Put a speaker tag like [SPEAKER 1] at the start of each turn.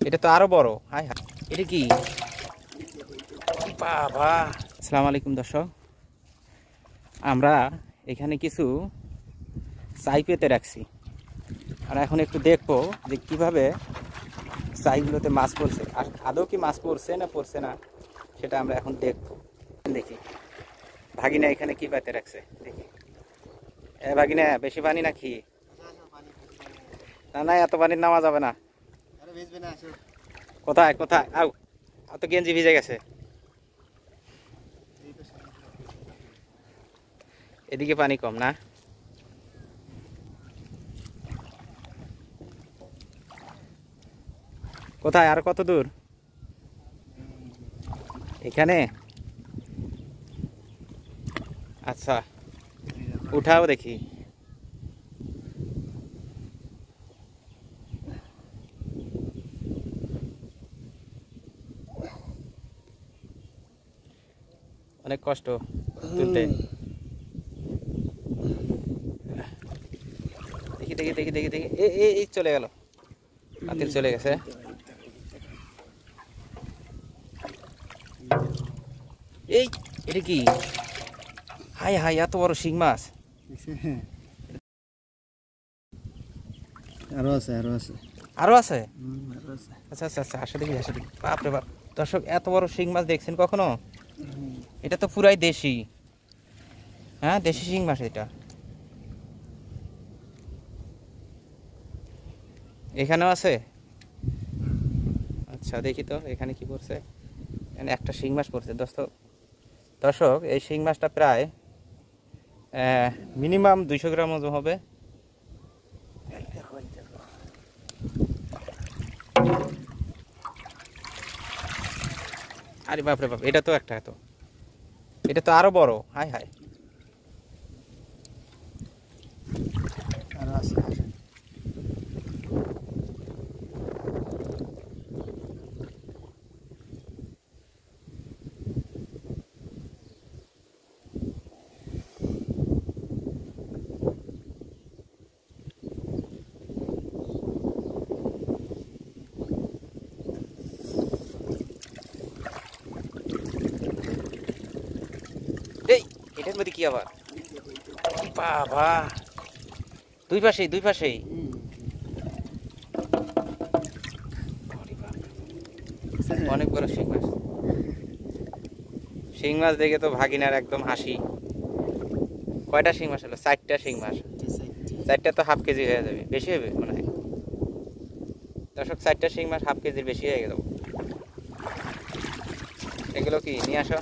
[SPEAKER 1] এটা তো আরো বড়। হাই হাই, এটা কি বাবা! আসসালামু আলাইকুম দর্শক, আমরা এখানে কিছু চাই পেতে রাখছি আর এখন একটু দেখবো যে কিভাবে চাইগুলোতে মাছ পড়ছে, আর আদৌ কি মাছ পড়ছে না পড়ছে না সেটা আমরা এখন দেখবো। দেখি ভাগিনা এখানে কি পেতে রাখছে, দেখি। ভাগিনা, বেশি পানি নাকি? না না, এত পানির নামা যাবে না। কোথায় কোথায়? আও, তো গেঞ্জি ভিজে গেছে। এদিকে পানি কম না? কোথায়, আর কত দূর? এখানে? আচ্ছা, উঠাও দেখি। অনেক কষ্ট তুলতে। দেখি দেখি দেখি দেখি দেখি, এই চলে গেল, পাতিল চলে গেছে। এই, এটা কি? হাই হাই, এত বড় শিং মাছ!
[SPEAKER 2] আরো আছে আরো আছে
[SPEAKER 1] আরো আছে? আচ্ছা আচ্ছা আচ্ছা, আসে দেখি আসে দেখি। বাপরে বাপ দর্শক, এত বড় শিং মাছ দেখছেন কখনো? এটা তো পুরাই দেশি। হ্যাঁ, দেশি শিং মাছ এটা। এখানেও আছে? আচ্ছা, দেখি তো এখানে কি পড়ছে। এখানে একটা শিং মাছ পড়ছে দর্শক। এই শিং মাছটা প্রায় মিনিমাম 200 গ্রাম ওজন হবে। আরে বাপরে বাপ, এটা তো একটা, এটা তো আরো বড়। হাই হাই,
[SPEAKER 2] আরো আছে
[SPEAKER 1] এই এটার মধ্যে কি আবার? বাবা, দুই পাশেই দুই পাশেই। অনেক বড় শিং মাছ। শিং মাছ দেখে তো ভাগিনার একদম হাসি। কয়টা শিং মাছ হলো? 4টা শিং মাছ। 4টা তো হাফ কেজি হয়ে যাবে, বেশি হবে মনে হয় দর্শক। 4টা শিং মাছ হাফ কেজির বেশি হয়ে গেল। এগুলো কি নিয়ে আসো।